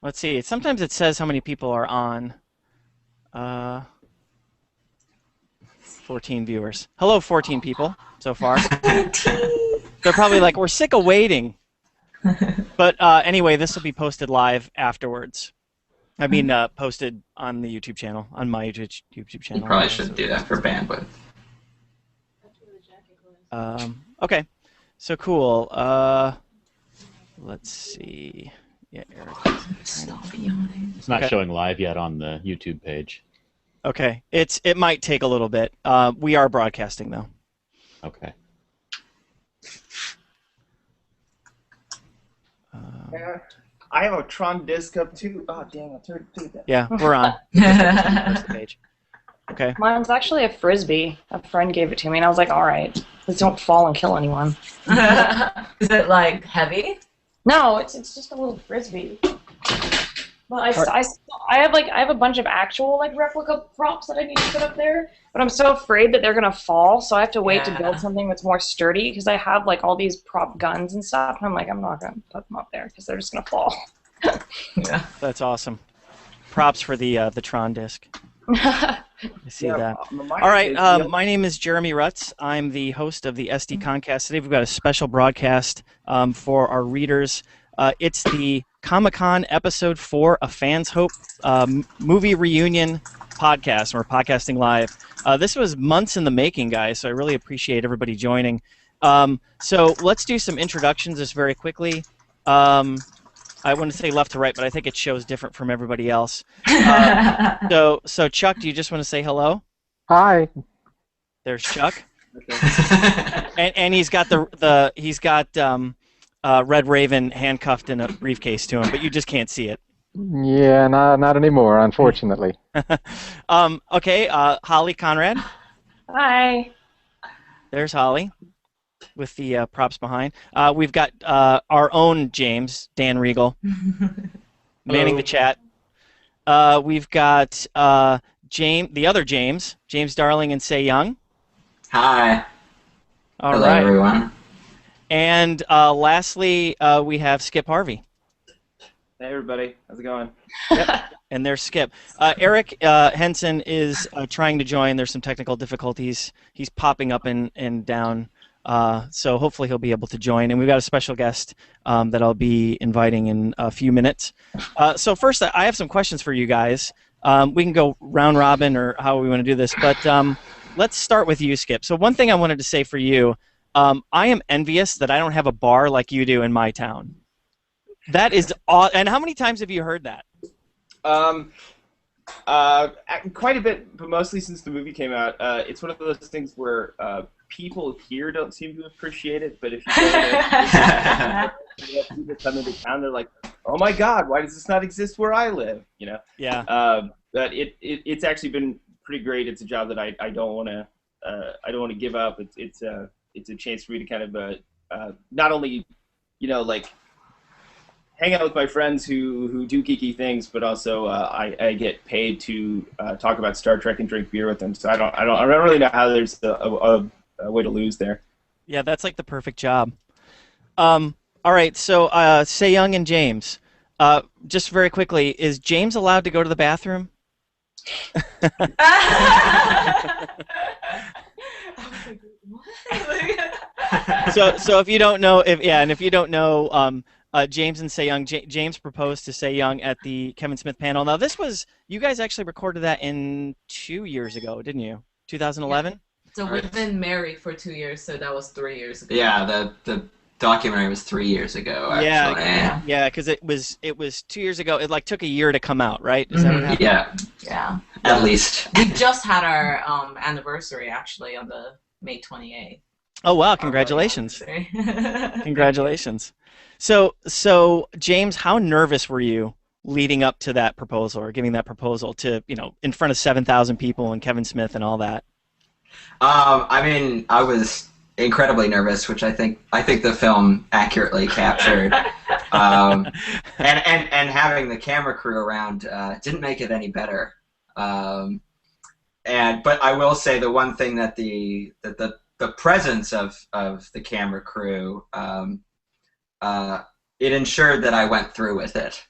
Let's see. Sometimes it says how many people are on. 14 viewers. Hello, 14 people so far. They're probably like, we're sick of waiting. But anyway, this will be posted live afterwards. I mean, posted on the YouTube channel, on my YouTube channel. You probably shouldn't do that for bandwidth. Okay, so cool. Let's see. Yeah, Eric. It's not showing live yet on the YouTube page. Okay, it might take a little bit. We are broadcasting though. Okay. Yeah. I have a Tron disc up too. Oh dang! I turned that. Yeah, we're on. The page. Okay. Mine's actually a frisbee. A friend gave it to me, and I was like, "All right, please don't fall and kill anyone." Is it like heavy? No, it's just a little frisbee. But I have a bunch of actual like replica props that I need to put up there, but I'm so afraid that they're gonna fall, so I have to wait to build something that's more sturdy because I have like all these prop guns and stuff, and I'm like, I'm not gonna put them up there because they're just gonna fall. Yeah. That's awesome. Props for the Tron disc. I see that. All right, my name is Jeremy Rutz. I'm the host of the SD Concast. Today we've got a special broadcast for our readers. It's the Comic-Con Episode 4, A Fan's Hope movie reunion podcast. We're podcasting live. This was months in the making, guys, so I really appreciate everybody joining. So let's do some introductions just very quickly. I want to say left to right, but I think it shows different from everybody else. So Chuck, do you just want to say hello? Hi. There's Chuck. and he's got Red Raven handcuffed in a briefcase to him, but you just can't see it. Yeah, not anymore, unfortunately. Okay, Holly Conrad. Hi. There's Holly with the props behind. We've got our own James, Dan Regal, manning the chat. We've got the other James Darling and Say Young. Hi. All Hello, right. everyone. And lastly, we have Skip Harvey. Hey everybody, how's it going? Yep. And there's Skip. Eric Henson is trying to join. There's some technical difficulties. He's popping up and down. So hopefully he'll be able to join. And we've got a special guest that I'll be inviting in a few minutes. So first, I have some questions for you guys. We can go round robin or how we want to do this. But let's start with you, Skip. So one thing I wanted to say for you, I am envious that I don't have a bar like you do in my town. That is and how many times have you heard that? Quite a bit, but mostly since the movie came out. It's one of those things where people here don't seem to appreciate it, but if you go there, people come into town, they're like, "Oh my God, why does this not exist where I live?" You know. Yeah. But it's actually been pretty great. It's a job that I don't want to give up. It's a chance for me to kind of not only, like hang out with my friends who do geeky things, but also I get paid to talk about Star Trek and drink beer with them. So I don't really know how there's a way to lose there. Yeah, that's like the perfect job. All right, so Say Young and James. Just very quickly, is James allowed to go to the bathroom? So if you don't know, if you don't know, James and Say Young, James proposed to Say Young at the Kevin Smith panel. Now you guys actually recorded that in 2 years ago, didn't you? 2011. Yeah. So we've been married for 2 years, so that was 3 years ago. Yeah, the documentary was 3 years ago. Actually. Yeah, because it was 2 years ago. It like took a year to come out, right? Is that what happened? Yeah. At least. We just had our anniversary actually on the May 28th. Oh wow! Congratulations! Congratulations. So James, how nervous were you leading up to that proposal or giving that proposal to in front of 7,000 people and Kevin Smith and all that? I mean, I was incredibly nervous, which I think the film accurately captured. And having the camera crew around didn't make it any better. But I will say the one thing that the it ensured that I went through with it.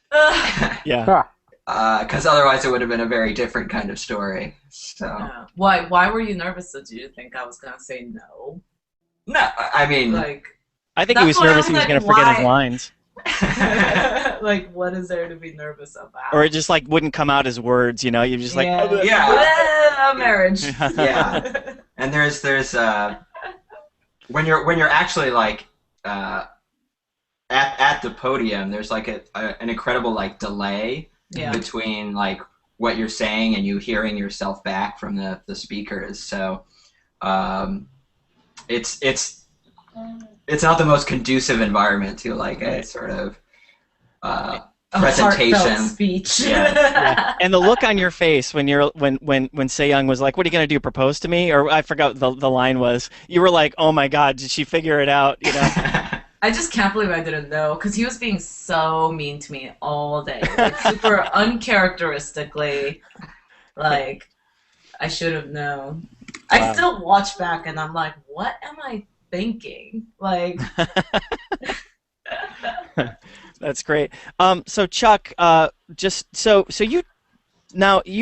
Yeah. Because otherwise it would have been a very different kind of story. So why were you nervous? Did you think I was gonna say no? No, I mean, Like, I think he was nervous he was going to forget his lines. like, what is there to be nervous about? Or it just like wouldn't come out as words, you know? You're just like, yeah, marriage. Yeah, and there's when you're actually like at the podium, there's like an incredible like delay between like what you're saying and you hearing yourself back from the speakers. So it's not the most conducive environment to like a sort of presentation. Heartfelt speech. Yeah. And the look on your face when when Se-young was like, "What are you gonna do? Propose to me?" Or I forgot the line was. You were like, "Oh my God, did she figure it out?" You know. I just can't believe I didn't know, because he was being so mean to me all day, like super uncharacteristically. Like, I should have known. Wow. I still watch back and I'm like, what am I thinking? Like. That's great. So Chuck, just so you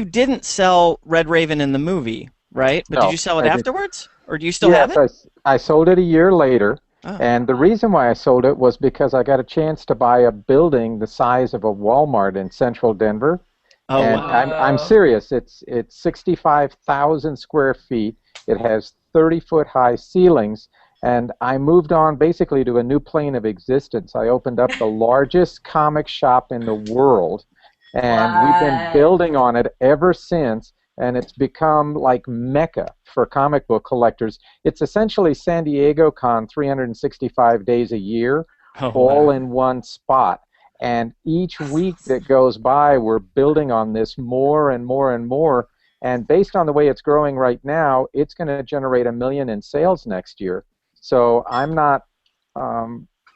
didn't sell Red Raven in the movie, right? But No, did you sell it afterwards, or do you still have it? Yes, I sold it a year later. Oh. And the reason why I sold it was because I got a chance to buy a building the size of a Walmart in central Denver. Oh, and wow. I'm serious. It's 65,000 square feet. It has 30-foot high ceilings. And I moved on basically to a new plane of existence. I opened up the largest comic shop in the world. And we've been building on it ever since. And it's become like Mecca for comic book collectors. It's essentially San Diego Con 365 days a year, all in one spot. And each week that goes by, we're building on this more and more and more. And based on the way it's growing right now, it's going to generate $1 million in sales next year. So I'm not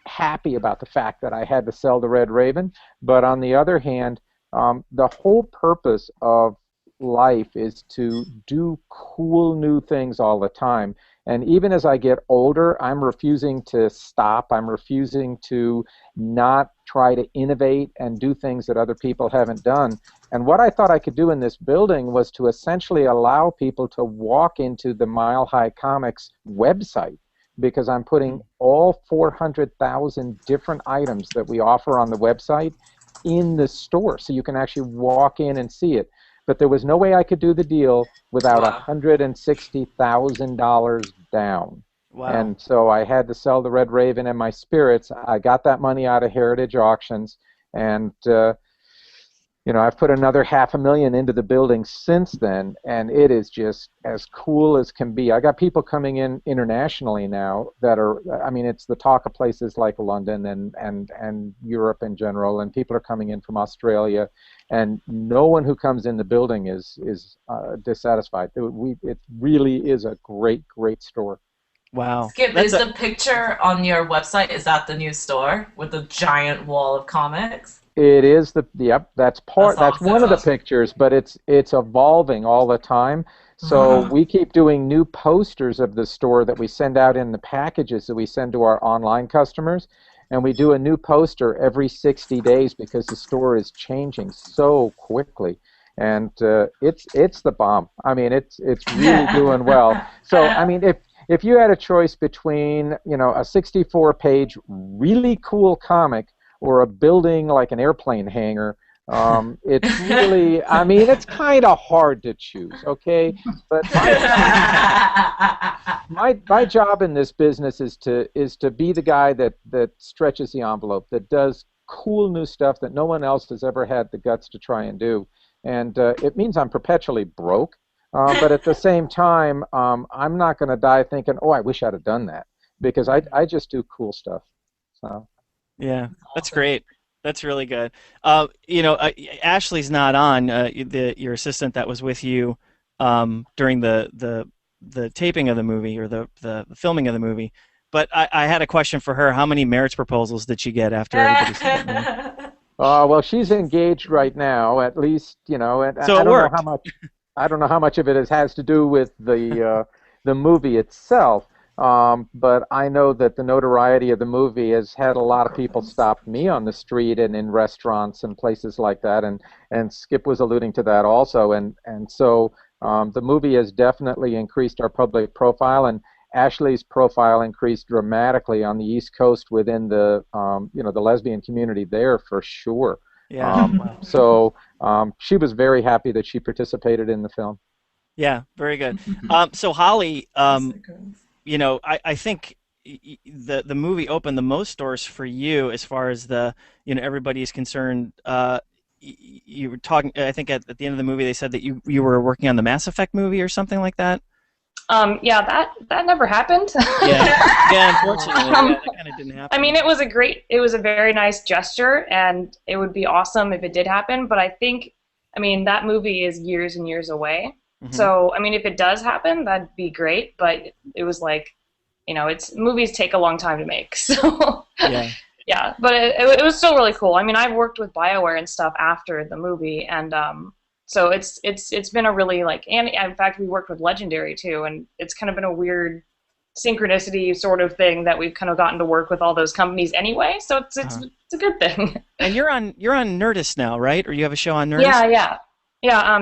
happy about the fact that I had to sell the Red Raven. But on the other hand, the whole purpose of life is to do cool new things all the time. And even as I get older, I'm refusing to stop. I'm refusing to not try to innovate and do things that other people haven't done. And what I thought I could do in this building was to essentially allow people to walk into the Mile High Comics website, because I'm putting all 400,000 different items that we offer on the website in the store, so you can actually walk in and see it. But there was no way I could do the deal without $160,000 down. Wow. And so I had to sell the Red Raven and my spirits. I got that money out of Heritage Auctions, and I've put another $500,000 into the building since then, and it is just as cool as can be. I got people coming in internationally now that are, I mean, it's the talk of places like London and Europe in general, and people are coming in from Australia, and no one who comes in the building is dissatisfied. It really is a great store. Wow. Skip, is the picture on your website, is that the new store with the giant wall of comics? It is that's That's one of the pictures, but it's evolving all the time. So we keep doing new posters of the store that we send out in the packages that we send to our online customers, and we do a new poster every 60 days because the store is changing so quickly. And it's the bomb. I mean, it's really doing well. So I mean, if you had a choice between a 64-page really cool comic or a building like an airplane hangar, it's really, I mean, it's kind of hard to choose, okay? But my job in this business is to be the guy that stretches the envelope, that does cool new stuff that no one else has ever had the guts to try and do. And it means I'm perpetually broke, but at the same time, I'm not going to die thinking, oh, I wish I'd have done that, because I just do cool stuff. So. Yeah, that's great. That's really good. Ashley's not on, your assistant that was with you during the taping of the movie, or the filming of the movie. But I had a question for her. How many marriage proposals did she get after everybody saw it? Well, she's engaged right now, at least, and so I don't know how much. I don't know how much of it has to do with the movie itself. but I know that the notoriety of the movie has had a lot of people stop me on the street and in restaurants and places like that, and Skip was alluding to that also, and so the movie has definitely increased our public profile, and Ashley's profile increased dramatically on the East Coast within the the lesbian community there for sure. Yeah. So she was very happy that she participated in the film. Yeah, very good. So Holly, I think the movie opened the most doors for you as far as the everybody is concerned. You were talking. I think at the end of the movie they said that you were working on the Mass Effect movie or something like that. Yeah, that never happened. Yeah, unfortunately, that kind of didn't happen. I mean, it was a very nice gesture, and it would be awesome if it did happen. But I think, that movie is years and years away. Mm-hmm. So, if it does happen, that'd be great. But it was like, movies take a long time to make. So, yeah. But it was still really cool. I've worked with BioWare and stuff after the movie, and so it's been a really and in fact we worked with Legendary too, and it's kind of been a weird synchronicity sort of thing that we've kind of gotten to work with all those companies anyway. So it's a good thing. And you're on Nerdist now, right? Or you have a show on Nerdist? Yeah.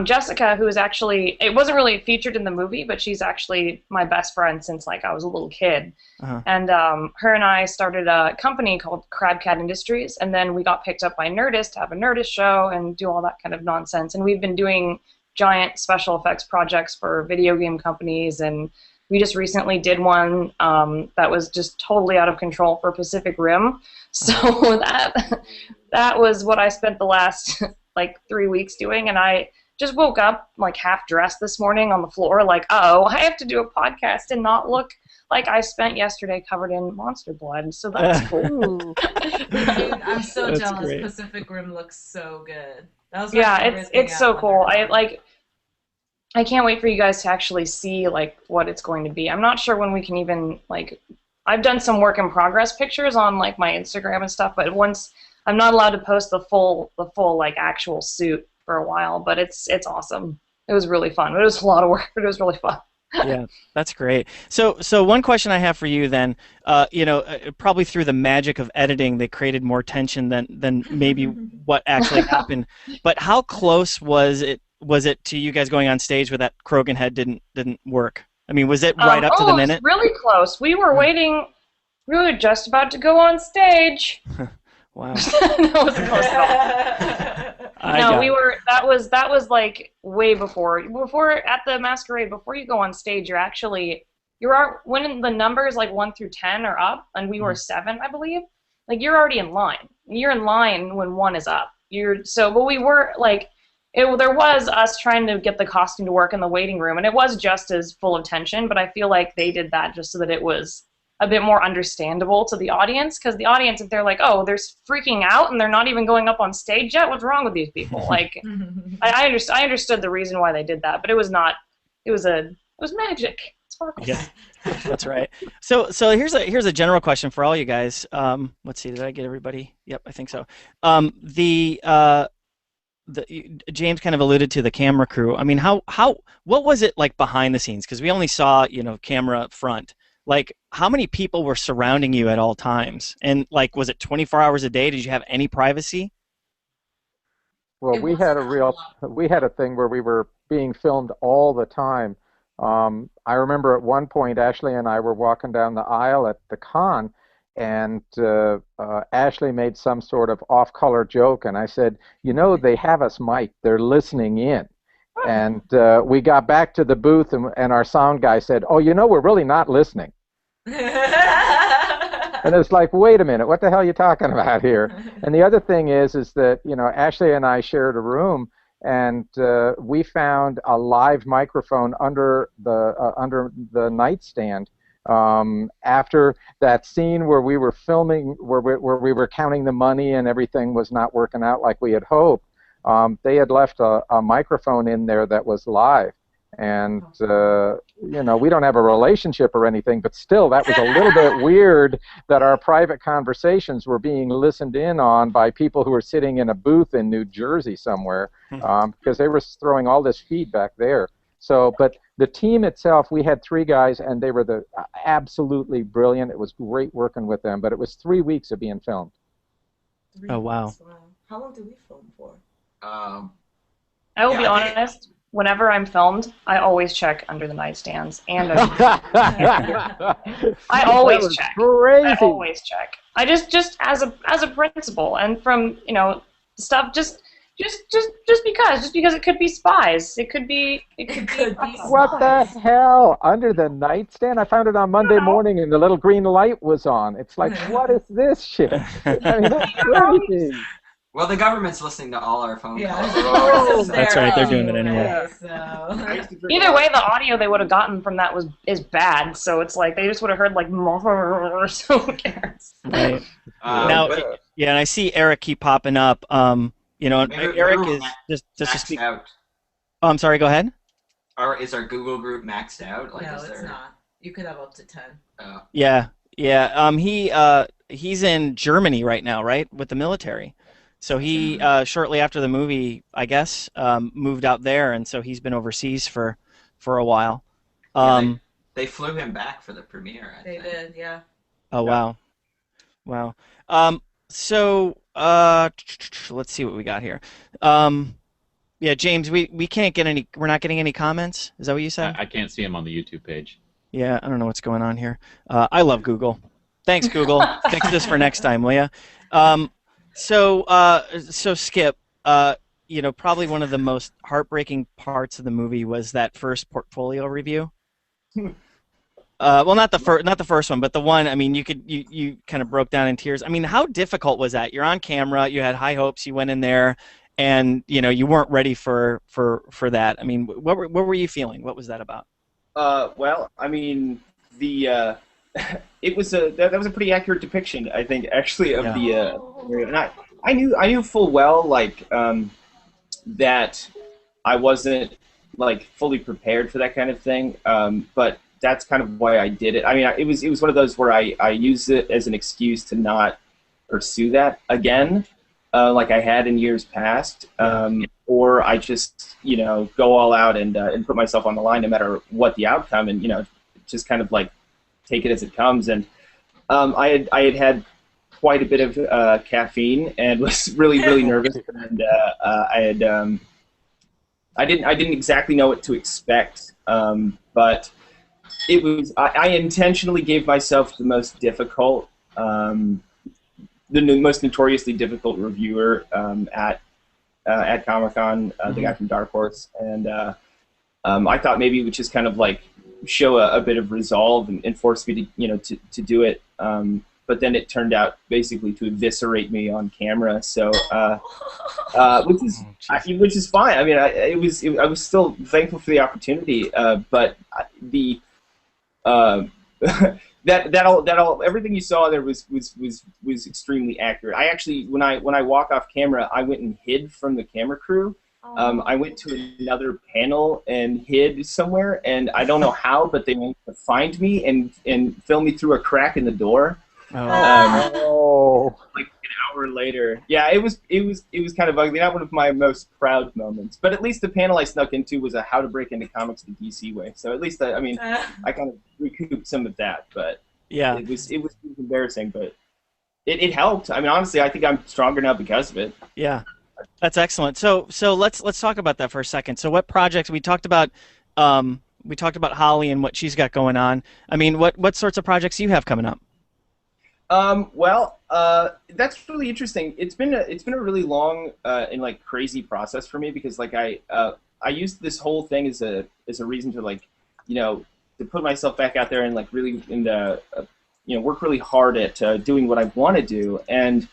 Jessica, who is actually, it wasn't really featured in the movie, but she's actually my best friend since I was a little kid. And her and I started a company called Crabcat Industries, and then we got picked up by Nerdist to have a Nerdist show and do all that kind of nonsense. And we've been doing giant special effects projects for video game companies, and we just recently did one that was just totally out of control for Pacific Rim. So that was what I spent the last 3 weeks doing, and I just woke up half dressed this morning on the floor I have to do a podcast and not look like I spent yesterday covered in monster blood. So that's cool. Dude, I'm so That's jealous. great. Pacific Rim looks so good. That was it's so cool. I can't wait for you guys to actually see what it's going to be. I'm not sure when we can even I've done some work in progress pictures on my Instagram and stuff, but once I'm not allowed to post the full actual suit for a while, but it's awesome. It was really fun. It was a lot of work, but it was really fun. Yeah, that's great. So one question I have for you then, probably through the magic of editing, they created more tension than maybe what actually happened. But how close was it to you guys going on stage where that Krogan head didn't work? Was it right up to the minute? It was really close. We were waiting. We were just about to go on stage. Wow. No, it wasn't close at all. No, we were. That was way before at the masquerade. Before you go on stage, when the numbers 1 through 10 are up, and we were 7, I believe. You're already in line. You're in line when 1 is up. But we were there was us trying to get the costume to work in the waiting room, and it was just as full of tension. But I feel like they did that just so that it was a bit more understandable to the audience, because the audience, if they're they're freaking out and they're not even going up on stage yet, what's wrong with these people? I understood the reason why they did that, but it was not. It was magic. Sparkles. Yeah, that's right. So here's a general question for all you guys. Let's see, did I get everybody? Yep, I think so. James kind of alluded to the camera crew. What was it like behind the scenes? Because we only saw camera up front. How many people were surrounding you at all times? And was it 24 hours a day? Did you have any privacy? Well, we had a thing where we were being filmed all the time. I remember at one point Ashley and I were walking down the aisle at the con, and Ashley made some sort of off-color joke, and I said, they have us mic'd. They're listening in. And we got back to the booth, and our sound guy said, "Oh, we're really not listening." And it's wait a minute, what the hell are you talking about here? And the other thing is that Ashley and I shared a room, and we found a live microphone under the nightstand. After that scene where we were filming, where we were counting the money and everything was not working out like we had hoped. They had left a microphone in there that was live, and we don't have a relationship or anything, but still that was a little bit weird that our private conversations were being listened in on by people who were sitting in a booth in New Jersey somewhere, because they were throwing all this feedback there. So, but the team itself, we had 3 guys, and they were absolutely brilliant. It was great working with them, but it was 3 weeks of being filmed. Oh, wow. How long did we film for? I will be honest. Whenever I'm filmed, I always check under the nightstands, and I always check. Crazy. I always check. I just as a principle, and from stuff just because it could be spies. It could be. What the hell? Under the nightstand? I found it on Monday morning, and the little green light was on. It's like, what is this shit? I mean, that's crazy. Well, the government's listening to all our phone calls. Oh, that's right. They're doing it anyway. Either way, the audio they would have gotten from that is bad. So it's like they just would have heard like more. So who cares? Right. Now, yeah, and I see Eric keep popping up. Eric is just to speak. Out. Oh, I'm sorry. Go ahead. Or is our Google group maxed out? Like, no, it's not. You could have up to 10. Yeah. He's in Germany right now, right, with the military. So he shortly after the movie, I guess, moved out there, and so he's been overseas for a while. They flew him back for the premiere. They did, yeah. Oh wow. So let's see what we got here. Yeah, James, we can't get any. We're not getting any comments. Is that what you said? I can't see him on the YouTube page. Yeah, I don't know what's going on here. I love Google. Thanks, Google. Fix this for next time, will ya? So Skip, probably one of the most heartbreaking parts of the movie was that first portfolio review. Well, not the first one, but the one. I mean, you kind of broke down in tears. I mean, how difficult was that? You're on camera. You had high hopes. You went in there, and you weren't ready for that. I mean, what were you feeling? What was that about? Well, I mean, it was that was a pretty accurate depiction, I think, actually, of the area. And I knew full well that I wasn't fully prepared for that kind of thing. But that's kind of why I did it. I mean, it was one of those where I used it as an excuse to not pursue that again, like I had in years past, or I just go all out and put myself on the line no matter what the outcome, and just kind of take it as it comes. And I had quite a bit of caffeine and was really nervous, and I didn't exactly know what to expect, but it was I intentionally gave myself the most difficult, the most notoriously difficult reviewer at Comic-Con, the guy from Dark Horse, and I thought maybe it would just kind of show a bit of resolve and force me to do it, but then it turned out basically to eviscerate me on camera. So which is fine. I mean, I was still thankful for the opportunity, but the everything you saw there was extremely accurate. I actually, when I walk off camera, I went and hid from the camera crew. I went to another panel and hid somewhere, and I don't know how, but they managed to find me and film me through a crack in the door. Like an hour later. Yeah, it was kind of ugly. Not one of my most proud moments, but at least the panel I snuck into was a how to break into comics the DC way. So at least I kind of recouped some of that. But yeah, it was embarrassing, but it helped. I mean, honestly, I think I'm stronger now because of it. Yeah. That's excellent. So let's talk about that for a second. So what projects we talked about Holly and what she's got going on. I mean, what sorts of projects do you have coming up? Well, that's really interesting. It's been a really long and crazy process for me because I used this whole thing as a reason to to put myself back out there and really work really hard at doing what I want to do. And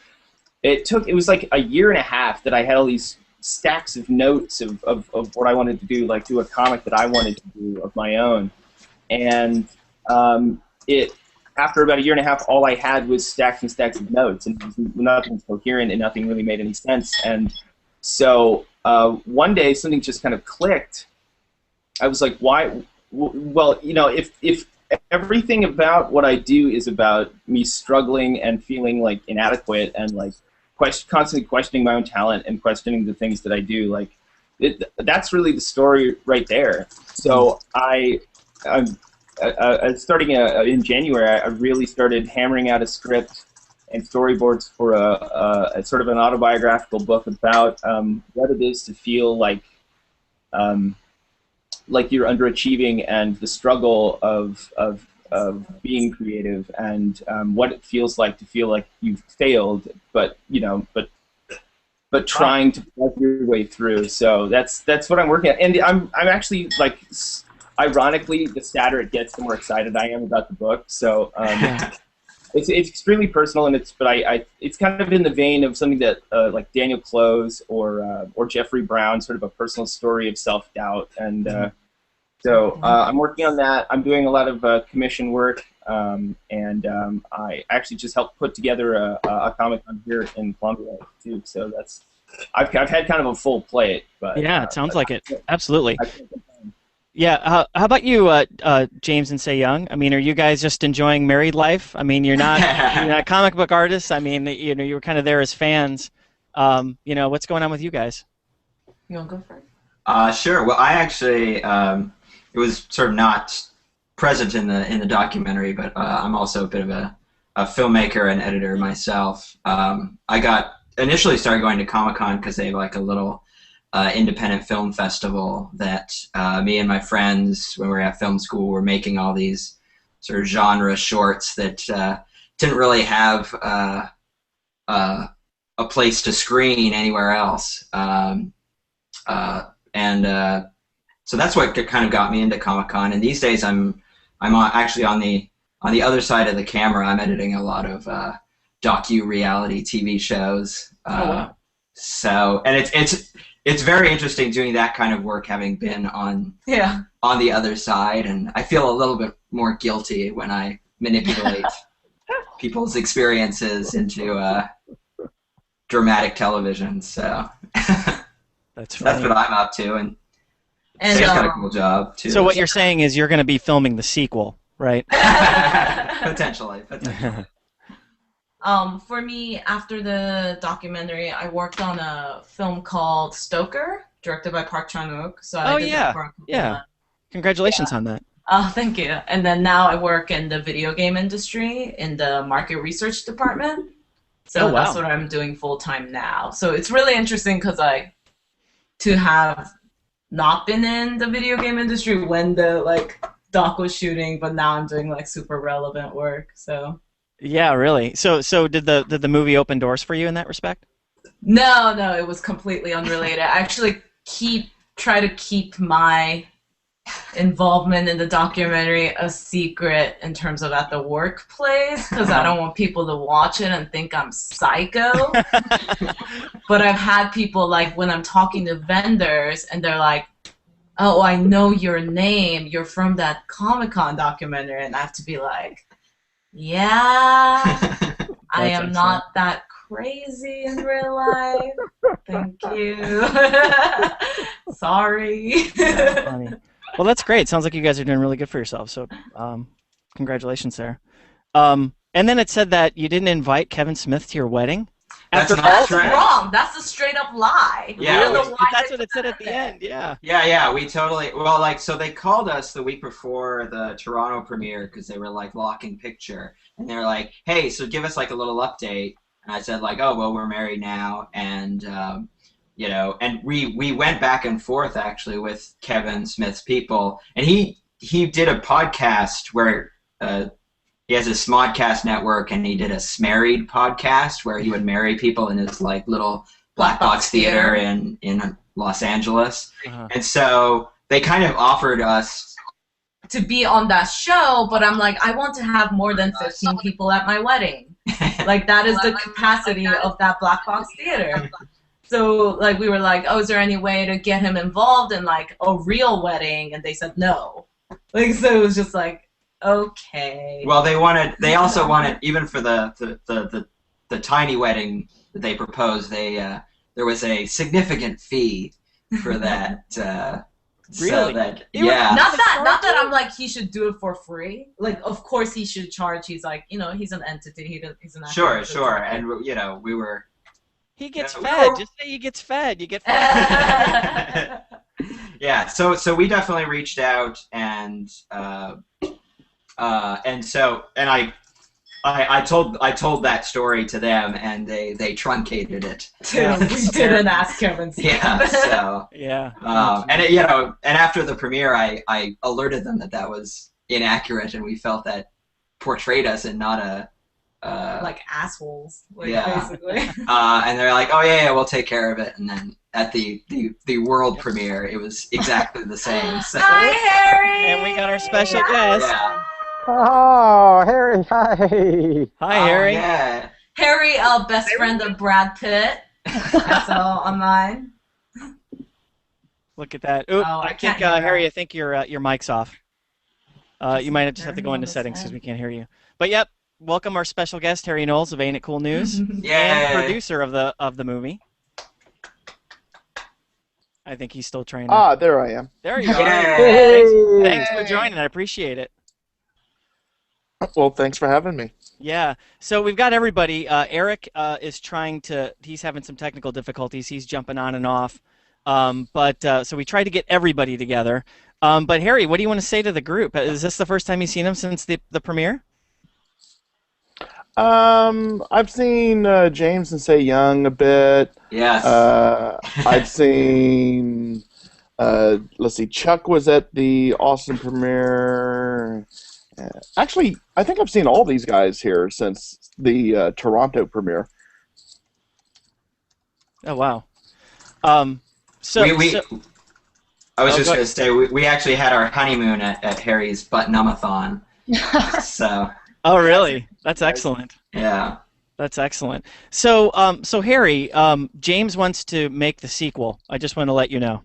it was a year and a half that I had all these stacks of notes of what I wanted to do, do a comic that I wanted to do of my own. And after about a year and a half, all I had was stacks and stacks of notes, and nothing was coherent and nothing really made any sense. And so one day something just kind of clicked. I was like, why? Well, if everything about what I do is about me struggling and feeling inadequate and constantly questioning my own talent and questioning the things that I do, that's really the story right there. So starting in January, I really started hammering out a script and storyboards for a sort of an autobiographical book about what it is to feel like you're underachieving and the struggle of being creative, and what it feels like to feel like you've failed, but trying to work your way through. So that's what I'm working on, and I'm actually like, ironically, the sadder it gets, the more excited I am about the book. So it's extremely personal, and it's kind of in the vein of something that like Daniel Close or Jeffrey Brown, sort of a personal story of self-doubt, and so I'm working on that. I'm doing a lot of commission work, and I actually just helped put together a Comic-Con here in Columbia too. So I've had kind of a full plate. But yeah, it sounds like it. Absolutely. Yeah. How about you, James and Sei Young? I mean, are you guys just enjoying married life? I mean, you're not comic book artists. I mean, you were kind of there as fans. What's going on with you guys? You want to go first? Sure. Well, I actually it was sort of not present in the documentary, but I'm also a bit of a filmmaker and editor myself. I got initially started going to Comic-Con because they have like a little independent film festival that me and my friends, when we were at film school, were making all these sort of genre shorts that didn't really have a place to screen anywhere else. So that's what kind of got me into Comic-Con. And these days I'm actually on the other side of the camera. I'm editing a lot of docu-reality TV shows. Wow. So, and it's very interesting doing that kind of work, having been on the other side, and I feel a little bit more guilty when I manipulate people's experiences into dramatic television. So that's what I'm up to, and it's got a cool job too. So what you're saying is you're going to be filming the sequel, right? Potentially. For me, after the documentary, I worked on a film called Stoker, directed by Park Chan-wook. So I did that for a couple months. Congratulations on that. Oh, thank you. And then now I work in the video game industry in the market research department. So that's what I'm doing full time now. So it's really interesting because to have not been in the video game industry when the doc was shooting, but now I'm doing super relevant work. So. Yeah, really. So did the movie open doors for you in that respect? No, it was completely unrelated. I actually try to keep my involvement in the documentary a secret in terms of at the workplace, because I don't want people to watch it and think I'm psycho. But I've had people when I'm talking to vendors and they're like, "Oh, I know your name. You're from that Comic-Con documentary," and I have to be like, "Yeah, I am not that crazy in real life. Thank you." Sorry. That's funny. Well, that's great. Sounds like you guys are doing really good for yourselves. So, congratulations there. And then it said that you didn't invite Kevin Smith to your wedding. That's not wrong. That's a straight up lie. Yeah, that's what it said at the end. Yeah. Yeah. We totally. Well, so they called us the week before the Toronto premiere because they were locking picture, and they were like, "Hey, so give us a little update." And I said "Oh, well, we're married now," and and we went back and forth actually with Kevin Smith's people, and he did a podcast where. He has a Smodcast network, and he did a Smarried podcast where he would marry people in his little black box theater in Los Angeles. Uh-huh. And so they kind of offered us to be on that show, but I'm like, I want to have more than 15 people at my wedding. That is the capacity of that black box theater. So we were like, "Oh, is there any way to get him involved in a real wedding?" And they said no. So it was just okay. Well, they also wanted, even for the tiny wedding that they proposed, there was a significant fee for that. Really? So that, Not that I'm he should do it for free. Of course he should charge. He's he's an entity. He's an Sure. And we were. He gets fed. Just say he gets fed. You get fed. Yeah. So we definitely reached out, and I told that story to them, and they truncated it. We didn't ask Kevin. Yeah. So. Yeah. And after the premiere, I alerted them that was inaccurate, and we felt that portrayed us in not a. Like assholes, basically. And they're like, "Oh yeah, we'll take care of it." And then at the world premiere, it was exactly the same. So. Hi, Harry. And we got our special guest. Yeah. Oh, Harry, hi. Hi, Harry. Yeah. Harry, best friend of Brad Pitt. I saw online. Look at that. Ooh, Oh, I think Harry, I think your mic's off. You might just have to go into settings because we can't hear you. But yep. Welcome our special guest, Harry Knowles of Ain't It Cool News, and producer of the movie. I think he's still training. Ah, there I am. There you are. Thanks for joining. I appreciate it. Well, thanks for having me. Yeah. So we've got everybody. Eric is he's having some technical difficulties. He's jumping on and off. So we tried to get everybody together. But Harry, what do you want to say to the group? Is this the first time you've seen them since the premiere? I've seen James and Say Young a bit. Yes. I've seen. Let's see. Chuck was at the Austin premiere. Actually, I think I've seen all these guys here since the Toronto premiere. Oh wow. I was just going to say we actually had our honeymoon at Harry's Butt-Numathon. So. Oh really? That's excellent. Yeah. That's excellent. So Harry, James wants to make the sequel. I just want to let you know.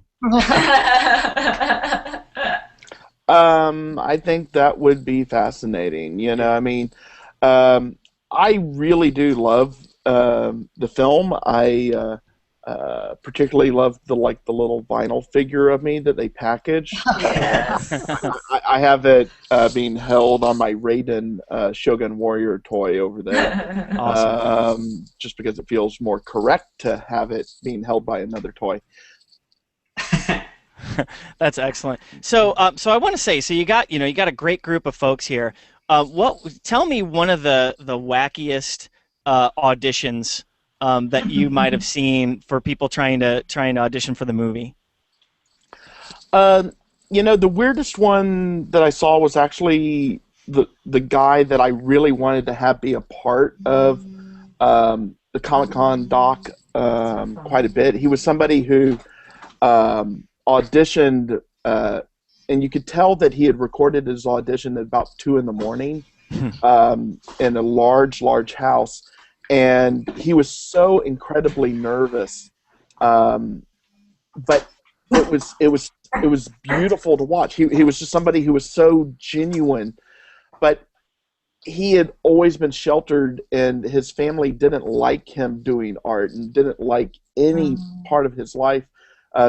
I think that would be fascinating. You know, I mean, I really do love the film. I particularly love the little vinyl figure of me that they package. Yes. I have it being held on my Raiden Shogun Warrior toy over there. Awesome. Just because it feels more correct to have it being held by another toy. That's excellent. So I want to say, so you got a great group of folks here. Tell me one of the wackiest auditions that you might have seen for people trying to audition for the movie. The weirdest one that I saw was actually the guy that I really wanted to have be a part of the Comic-Con doc quite a bit. He was somebody who auditioned, and you could tell that he had recorded his audition at about 2 in a large house. And he was so incredibly nervous, but it was beautiful to watch. He was just somebody who was so genuine, but he had always been sheltered, and his family didn't like him doing art and didn't like any part of his life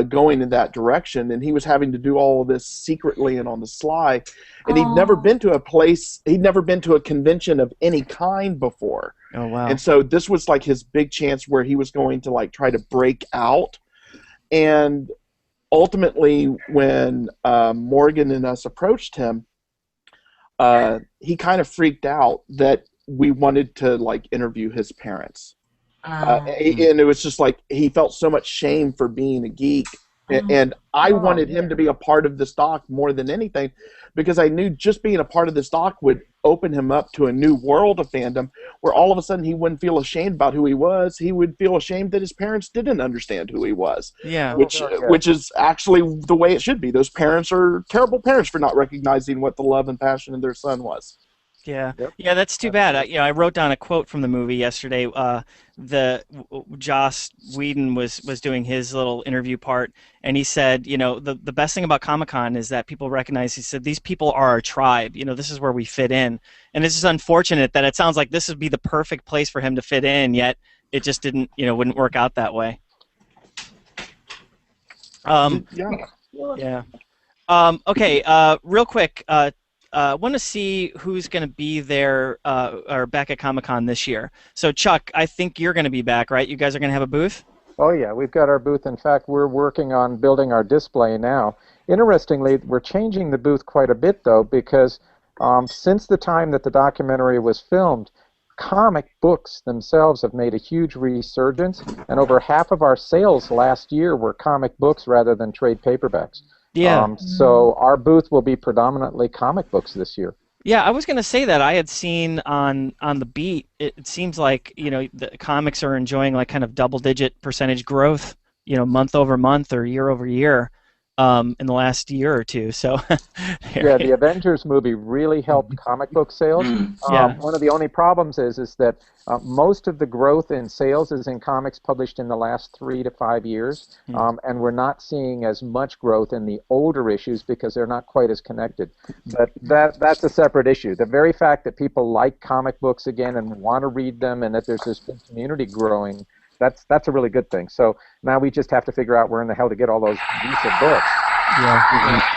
going in that direction. And he was having to do all of this secretly and on the sly. And he'd never been to a convention of any kind before. Oh wow! And so this was like his big chance where he was going to try to break out. And ultimately, when Morgan and us approached him, he kind of freaked out that we wanted to interview his parents. And it was just he felt so much shame for being a geek. And I wanted him to be a part of this doc more than anything, because I knew just being a part of this doc would open him up to a new world of fandom where all of a sudden he wouldn't feel ashamed about who he was. He would feel ashamed that his parents didn't understand who he was. Yeah. Which is actually the way it should be. Those parents are terrible parents for not recognizing what the love and passion of their son was. Yeah, Yep. yeah, that's too bad. I wrote down a quote from the movie yesterday. Joss Whedon was doing his little interview part, and he said, the best thing about Comic-Con is that people recognize. He said, these people are our tribe. This is where we fit in, and it's just unfortunate that it sounds like this would be the perfect place for him to fit in, yet it just didn't, wouldn't work out that way. Yeah. Yeah. Okay. Real quick. want to see who's going to be there or back at Comic-Con this year. So, Chuck, I think you're going to be back, right? You guys are going to have a booth? Oh, yeah, we've got our booth. In fact, we're working on building our display now. Interestingly, we're changing the booth quite a bit, though, because since the time that the documentary was filmed, comic books themselves have made a huge resurgence, and over half of our sales last year were comic books rather than trade paperbacks. Yeah. So our booth will be predominantly comic books this year. Yeah, I was going to say that. I had seen on the beat, it seems like, the comics are enjoying like kind of double-digit percentage growth, month over month or year over year in the last year or two. So yeah, the Avengers movie really helped comic book sales. One of the only problems is that most of the growth in sales is in comics published in the last 3 to 5 years, and we're not seeing as much growth in the older issues because they're not quite as connected. But that's a separate issue. The very fact that people like comic books again and want to read them, and that there's this big community growing, that's a really good thing. So now we just have to figure out where in the hell to get all those decent books. Yeah.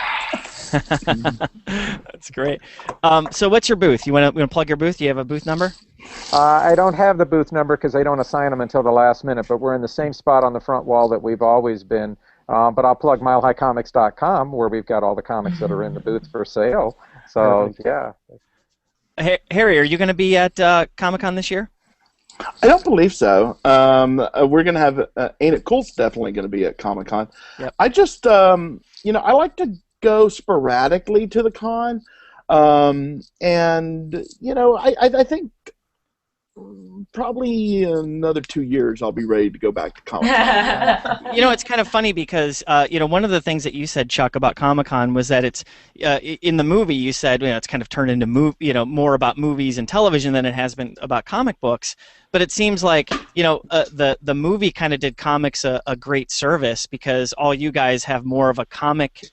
That's great. So what's your booth? You want to plug your booth? Do you have a booth number? I don't have the booth number because they don't assign them until the last minute, but we're in the same spot on the front wall that we've always been. But I'll plug milehighcomics.com, where we've got all the comics that are in the booth for sale. So, yeah. Harry, are you going to be at Comic-Con this year? I don't believe so. We're going to have Ain't It Cool's definitely going to be at Comic-Con. Yep. I just, I like to go sporadically to the con. And, I think probably another 2 years I'll be ready to go back to Comic-Con. It's kind of funny because, one of the things that you said, Chuck, about Comic-Con was that it's, in the movie you said, it's kind of turned into more about movies and television than it has been about comic books. But it seems like, the movie kind of did comics a great service because all you guys have more of a comic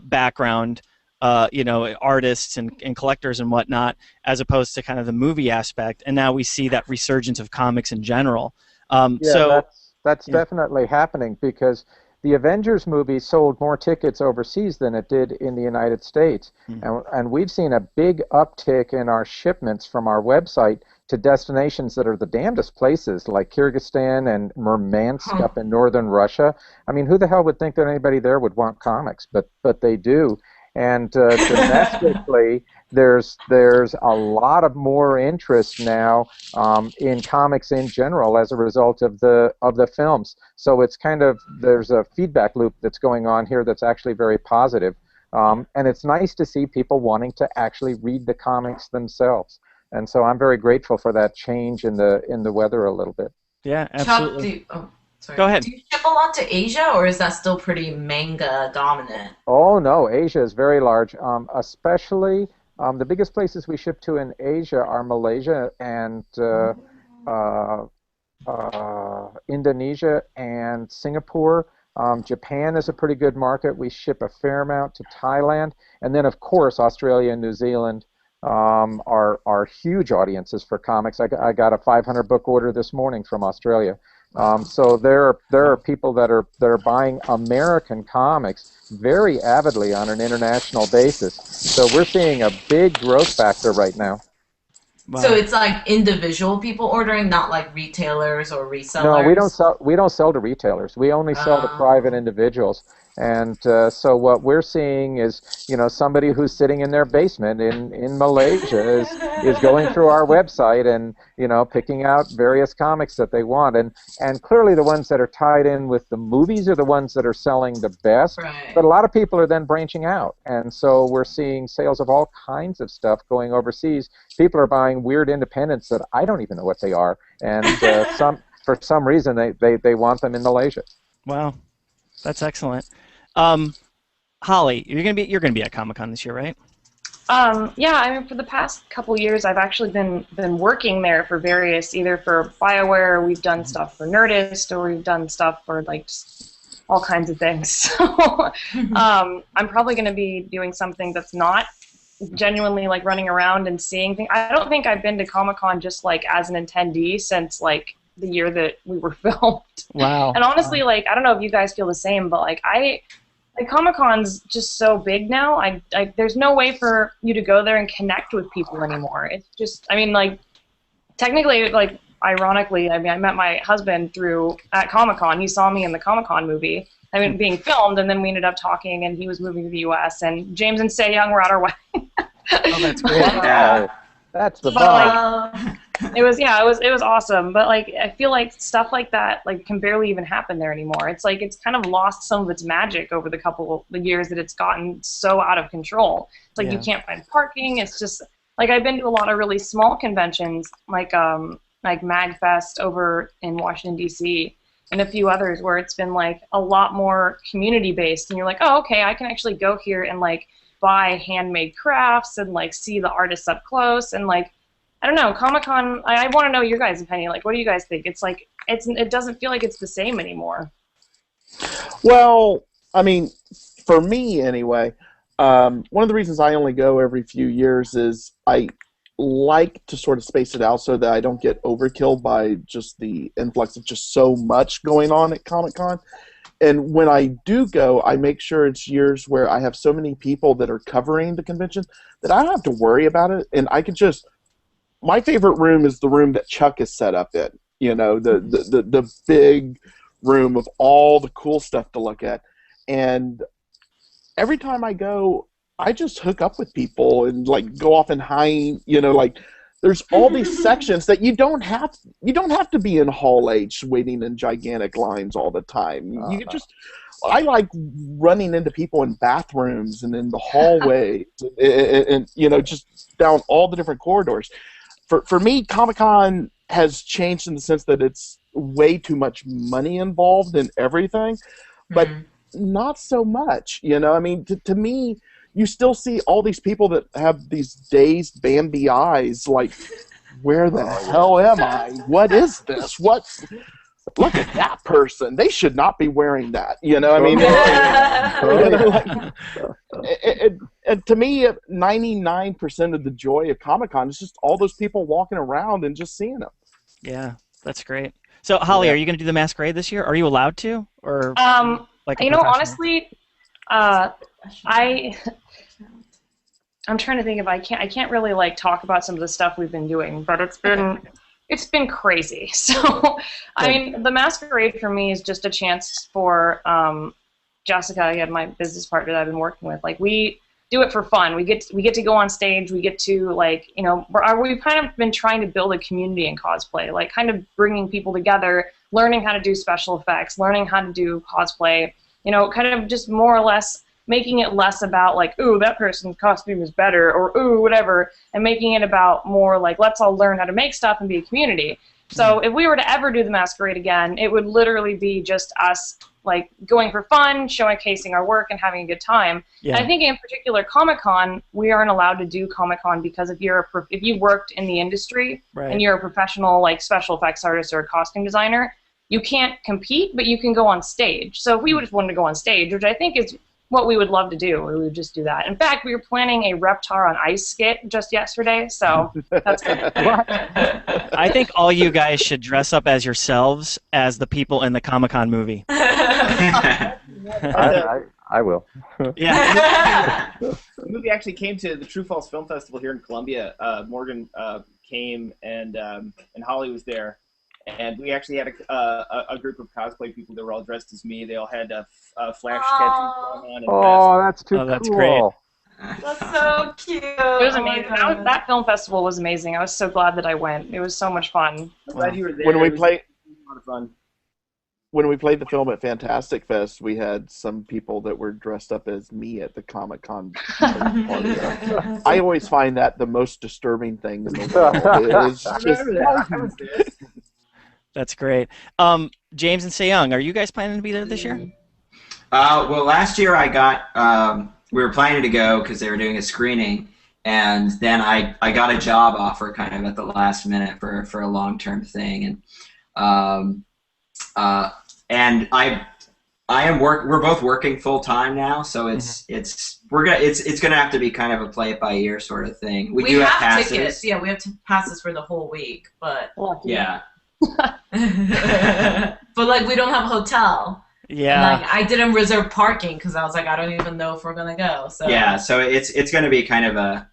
background, artists and collectors and whatnot, as opposed to kind of the movie aspect. And now we see that resurgence of comics in general. That's definitely happening because the Avengers movie sold more tickets overseas than it did in the United States. And we've seen a big uptick in our shipments from our website to destinations that are the damnedest places, like Kyrgyzstan and Murmansk up in northern Russia. I mean, who the hell would think that anybody there would want comics? But they do. And domestically, there's a lot of more interest now in comics in general as a result of the films. So it's kind of, there's a feedback loop that's going on here that's actually very positive. And it's nice to see people wanting to actually read the comics themselves. And so I'm very grateful for that change in the weather a little bit. Yeah, absolutely. Sorry. Go ahead. Do you ship a lot to Asia, or is that still pretty manga dominant? Oh no, Asia is very large. Especially the biggest places we ship to in Asia are Malaysia and Indonesia and Singapore. Japan is a pretty good market. We ship a fair amount to Thailand, and then of course Australia and New Zealand are huge audiences for comics. I got a 500 book order this morning from Australia. So there are people that are buying American comics very avidly on an international basis. So we're seeing a big growth factor right now. Wow. So it's like individual people ordering, not like retailers or resellers? No, we don't sell to retailers. We only sell to private individuals. And so what we're seeing is, somebody who's sitting in their basement in Malaysia is going through our website and, picking out various comics that they want. And clearly the ones that are tied in with the movies are the ones that are selling the best. Right. But a lot of people are then branching out. And so we're seeing sales of all kinds of stuff going overseas. People are buying weird independents that I don't even know what they are. And for some reason they want them in Malaysia. Wow. That's excellent. Holly, you're gonna be at Comic-Con this year, right? Yeah, I mean, for the past couple years, I've actually been working there for various, either for BioWare, we've done stuff for Nerdist, or we've done stuff for like just all kinds of things. So I'm probably going to be doing something that's not genuinely like running around and seeing things. I don't think I've been to Comic-Con just like as an attendee since like the year that we were filmed. Wow. And honestly, like, I don't know if you guys feel the same, but like like Comic-Con's just so big now. There's no way for you to go there and connect with people anymore. It's just, I mean, like, technically, like, ironically, I mean, I met my husband at Comic-Con. He saw me in the Comic-Con movie. I mean, being filmed, and then we ended up talking, and he was moving to the U.S., and James and Sae Young were at our wedding. Oh, that's great. Yeah. That's the But, bomb. it was awesome. But like, I feel like stuff like that like can barely even happen there anymore. It's like it's kind of lost some of its magic over the couple of years that it's gotten so out of control. It's like you can't find parking. It's just like I've been to a lot of really small conventions, like MagFest over in Washington D.C. and a few others where it's been like a lot more community based, and you're like, oh, okay, I can actually go here and like buy handmade crafts and like see the artists up close. And like, I don't know, Comic-Con, I want to know your guys' opinion. Like, what do you guys think? It's like it doesn't feel like it's the same anymore. Well, I mean, for me anyway, one of the reasons I only go every few years is I like to sort of space it out so that I don't get overkill by just the influx of just so much going on at Comic-Con. And when I do go, I make sure it's years where I have so many people that are covering the convention that I don't have to worry about it, and I can just. My favorite room is the room that Chuck is set up in. You know, the big room of all the cool stuff to look at, and every time I go, I just hook up with people and like go off and hide. You know, like. There's all these sections that you don't have to be in Hall H waiting in gigantic lines all the time. You can just I like running into people in bathrooms and in the hallways and you know just down all the different corridors. For me, Comic-Con has changed in the sense that it's way too much money involved in everything, but not so much. You know, I mean, to me. You still see all these people that have these dazed Bambi eyes, like, where the hell am I? What is this? Look at that person. They should not be wearing that. You know, I mean, and to me, 99% of the joy of Comic-Con is just all those people walking around and just seeing them. Yeah, that's great. So, Holly, are you going to do the masquerade this year? Are you allowed to, or like you know, honestly, I'm trying to think if I can't really like talk about some of the stuff we've been doing, but it's been crazy. So I mean, the masquerade for me is just a chance for Jessica, again, my business partner that I've been working with. Like we do it for fun. We get to go on stage. We get to like, you know, we've kind of been trying to build a community in cosplay, like kind of bringing people together, learning how to do special effects, learning how to do cosplay, you know, kind of just more or less making it less about like, ooh, that person's costume is better, or ooh, whatever, and making it about more like, let's all learn how to make stuff and be a community. So if we were to ever do the masquerade again, it would literally be just us like going for fun, showcasing our work, and having a good time. Yeah. And I think in particular Comic-Con, we aren't allowed to do Comic-Con because if you worked in the industry and you're a professional like special effects artist or a costume designer, you can't compete, but you can go on stage. So if we just wanted to go on stage, which I think is what we would love to do, we would just do that. In fact, we were planning a Reptar on Ice skit just yesterday, so that's good. I think all you guys should dress up as yourselves as the people in the Comic-Con movie. I will. Yeah. The movie actually came to the True False Film Festival here in Columbia. Morgan came, and Holly was there. And we actually had a group of cosplay people that were all dressed as me. They all had flash tattoos going on. Oh, that's too cool. That's great. That's so cute. It was amazing. That film festival was amazing. I was so glad that I went. It was so much fun. I'm glad you were there. When we played, a lot of fun. When we played the film at Fantastic Fest, we had some people that were dressed up as me at the Comic-Con party. I always find that the most disturbing thing in the world. That's great. James and Sae Young, are you guys planning to be there this year? Well, last year I got, we were planning to go because they were doing a screening, and then I got a job offer kind of at the last minute for a long-term thing, and we're both working full-time now, so it's gonna have to be kind of a play it by ear sort of thing. We do have passes. Tickets. Yeah, we have passes for the whole week, but yeah. but like we don't have a hotel, Yeah. And like, I didn't reserve parking because I was like, I don't even know if we're gonna go. So Yeah, so it's going to be kind of a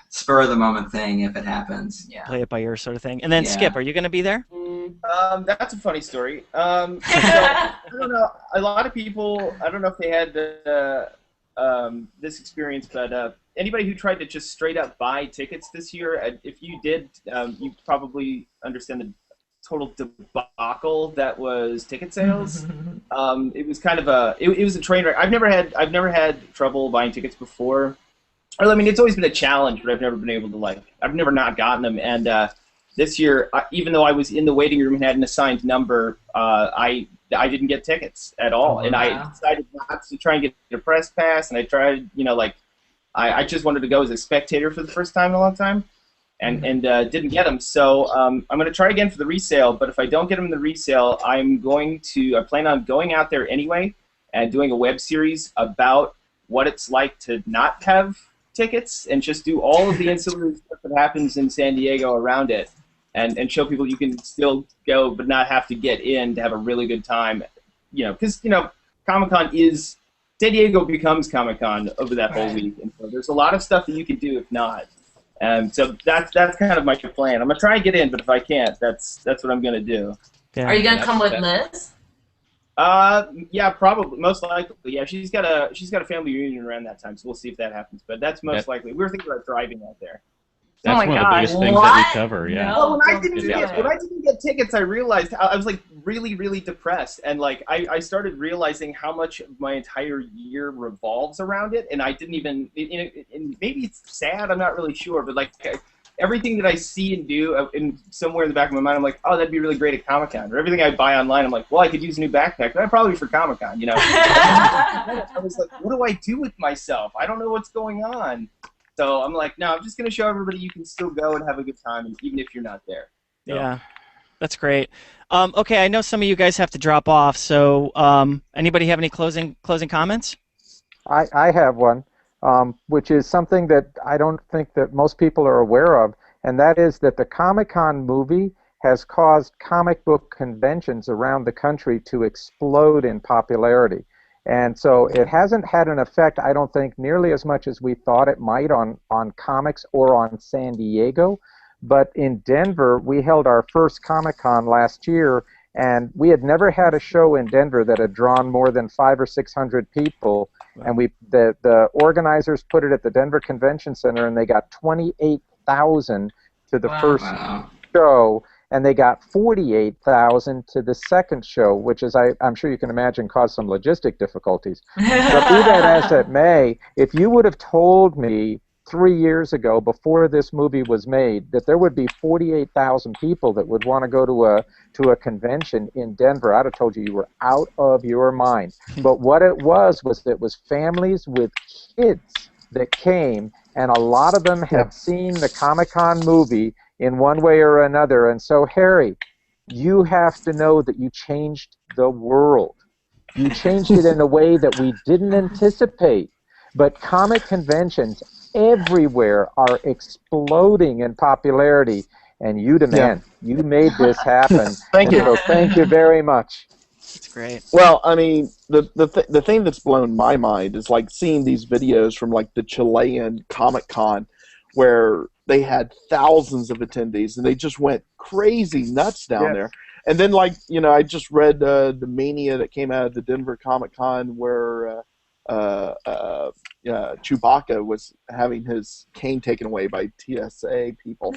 spur of the moment thing if it happens. yeah. Play it by ear sort of thing. And then Yeah. Skip, are you going to be there? That's a funny story. So, I don't know. A lot of people, I don't know if they had this experience, but anybody who tried to just straight up buy tickets this year, if you did, you probably understand the total debacle that was ticket sales. It was kind of it was a train wreck. I've never had trouble buying tickets before. I mean, it's always been a challenge, but I've never been able to I've never not gotten them. And this year, even though I was in the waiting room and had an assigned number, I didn't get tickets at all. Oh, and wow. I decided not to try and get a press pass, and I tried, I just wanted to go as a spectator for the first time in a long time, and didn't get them. So I'm going to try again for the resale, but if I don't get them in the resale, I plan on going out there anyway and doing a web series about what it's like to not have tickets and just do all of the ancillary stuff that happens in San Diego around it, and show people you can still go but not have to get in to have a really good time. Because Comic-Con is, San Diego becomes Comic-Con over that whole week, and so there's a lot of stuff that you can do if not. So that's kind of my plan. I'm gonna try and get in, but if I can't, that's what I'm gonna do. Yeah. Are you gonna come with Liz? Yeah, probably, most likely. Yeah, she's got a family reunion around that time, so we'll see if that happens. But that's most likely. We were thinking about driving out there. That's my one of the gosh. biggest things What? that we cover. Yeah. No. Well, when I don't didn't do get tickets, I realized I was really, really depressed, and I started realizing how much of my entire year revolves around it, and I didn't even. And maybe it's sad. I'm not really sure, but everything that I see and do, in somewhere in the back of my mind, I'm like, oh, that'd be really great at Comic-Con. Or everything I buy online, I'm like, well, I could use a new backpack, but probably for Comic-Con, I was like, what do I do with myself? I don't know what's going on. So I'm like, no, I'm just going to show everybody you can still go and have a good time, and even if you're not there. So. Yeah, that's great. Okay, I know some of you guys have to drop off, so anybody have any closing comments? I have one, which is something that I don't think that most people are aware of, and that is that the Comic-Con movie has caused comic book conventions around the country to explode in popularity. And so it hasn't had an effect, I don't think, nearly as much as we thought it might on comics or on San Diego. But in Denver, we held our first Comic-Con last year, and we had never had a show in Denver that had drawn more than 500 or 600 people. And the organizers put it at the Denver Convention Center, and they got 28,000 to the first show, and they got 48,000 to the second show, which is, I'm sure you can imagine, caused some logistic difficulties. But be that as it may, if you would have told me 3 years ago, before this movie was made, that there would be 48,000 people that would want to go to a convention in Denver, I'd have told you were out of your mind. But what it was families with kids that came, and a lot of them have seen the Comic-Con movie in one way or another. And so, Harry, you have to know that you changed the world. You changed it in a way that we didn't anticipate. But comic conventions everywhere are exploding in popularity, and you, the man, you made this happen. Thank you. So thank you very much. It's great. Well, I mean, the thing that's blown my mind is seeing these videos from the Chilean Comic-Con, where they had thousands of attendees and they just went crazy nuts down there. And then I just read the mania that came out of the Denver Comic-Con where Chewbacca was having his cane taken away by TSA people.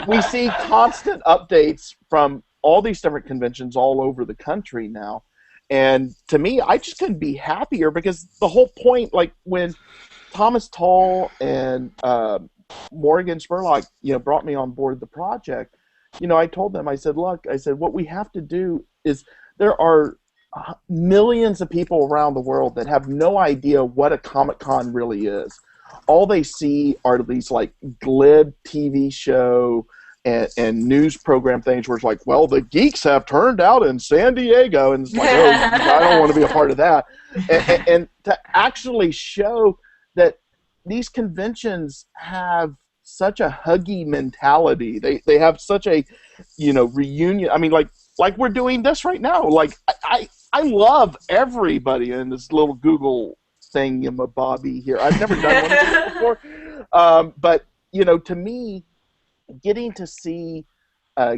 We see constant updates from all these different conventions all over the country now. And to me, I just couldn't be happier, because the whole point, when Thomas Tull and Morgan Spurlock, brought me on board the project, I told them, I said, look, what we have to do is, there are millions of people around the world that have no idea what a Comic-Con really is. All they see are these glib TV show and news program things where it's well, the geeks have turned out in San Diego, and it's oh, I don't want to be a part of that. And to actually show that these conventions have such a huggy mentality. They have such a, reunion. I mean, like we're doing this right now. Like I love everybody in this little Google thingamabobby here. I've never done one of these before, but to me, getting to see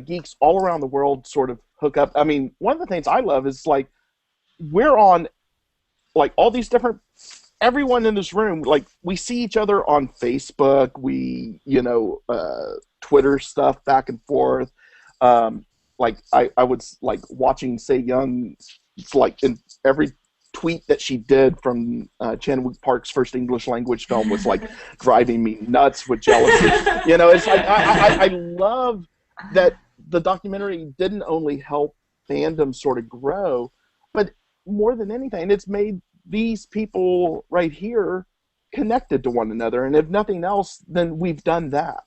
geeks all around the world sort of hook up. I mean, one of the things I love is like we're on like all these different. Everyone in this room, like we see each other on Facebook. We, Twitter stuff back and forth. Like I was like watching Say Young, like in every tweet that she did from Chan-wook Park's first English language film was like driving me nuts with jealousy. It's like I love that the documentary didn't only help fandom sort of grow, but more than anything, it's made these people right here connected to one another, and if nothing else, then we've done that.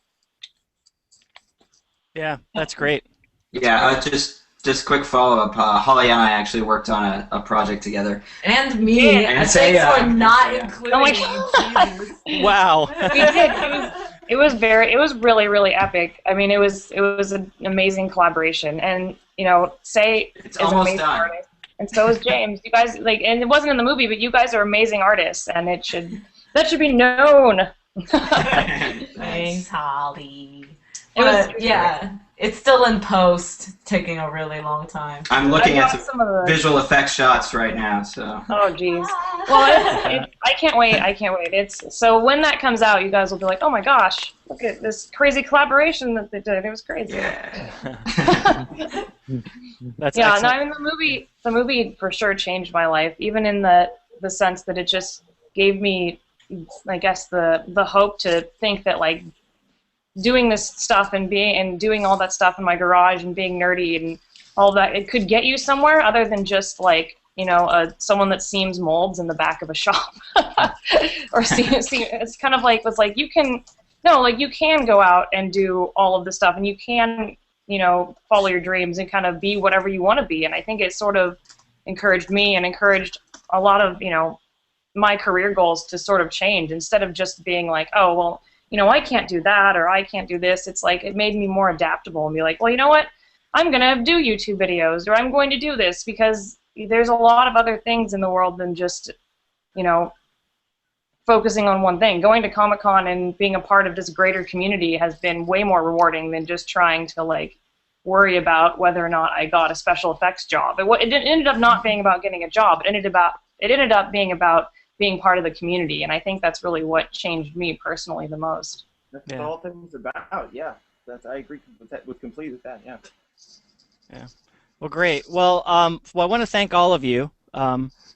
Yeah, that's great. Yeah, just quick follow-up. Holly and I actually worked on a project together. And me. And thanks for not including me. Wow. We did. It was really, really epic. I mean, it was an amazing collaboration, and Say it's is an almost amazing done. artist, and so is James. You guys and it wasn't in the movie, but you guys are amazing artists, and that should be known. Thanks, Holly. Yeah. It's still in post, taking a really long time. I'm looking at some visual effects shots right now, so. Oh, geez. Well, I can't wait. So when that comes out, you guys will be like, oh my gosh, look at this crazy collaboration that they did. It was crazy. Yeah. That's yeah. excellent. No, I mean the movie for sure changed my life, even in the sense that it just gave me, I guess, the hope to think that like doing this stuff and doing all that stuff in my garage and being nerdy and all that, it could get you somewhere other than just like someone that seams molds in the back of a shop or it's kind of like you can go out and do all of this stuff, and you can follow your dreams and kind of be whatever you want to be. And I think it sort of encouraged me and encouraged a lot of my career goals to sort of change, instead of just being like, oh well, I can't do that or I can't do this. It's like it made me more adaptable and be like, well, you know what? I'm going to do YouTube videos, or I'm going to do this, because there's a lot of other things in the world than just, focusing on one thing. Going to Comic-Con and being a part of this greater community has been way more rewarding than just trying to like worry about whether or not I got a special effects job. It ended up not being about getting a job. It ended up being about being part of the community, and I think that's really what changed me personally the most. That's what all things about. Yeah, I agree completely with that. Yeah. Yeah. Well, great. Well, I want to thank all of you,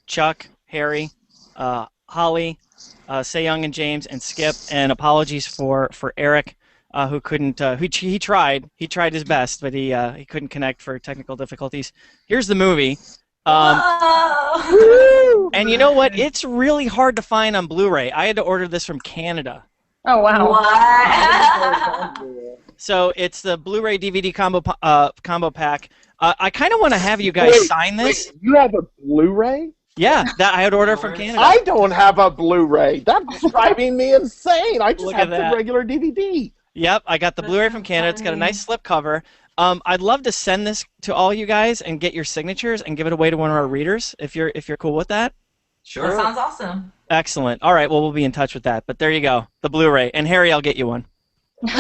Chuck, Harry, Holly, Say Young and James, and Skip, and apologies for Eric, who couldn't. He tried his best, but he couldn't connect for technical difficulties. Here's the movie. And you know what? It's really hard to find on Blu-ray. I had to order this from Canada. Oh wow! What? So it's the Blu-ray DVD combo pack. I kind of want to have you guys sign this. Wait, you have a Blu-ray? Yeah, that I had to order from Canada. I don't have a Blu-ray. That's driving me insane. I just Look have at that. the regular DVD. Yep, I got the Blu-ray from Canada. It's got a nice slip cover. I'd love to send this to all you guys and get your signatures and give it away to one of our readers if you're cool with that. Sure. That sounds awesome. Excellent. All right, well, we'll be in touch with that. But there you go, the Blu-ray. And Harry, I'll get you one. From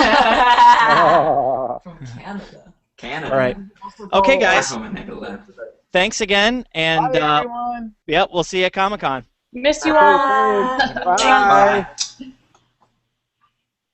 Canada. Canada. All right. Okay, guys. Home in Nicolet. Thanks again, and Bye, everyone. yep, we'll see you at Comic-Con. Miss you all. Bye. Bye.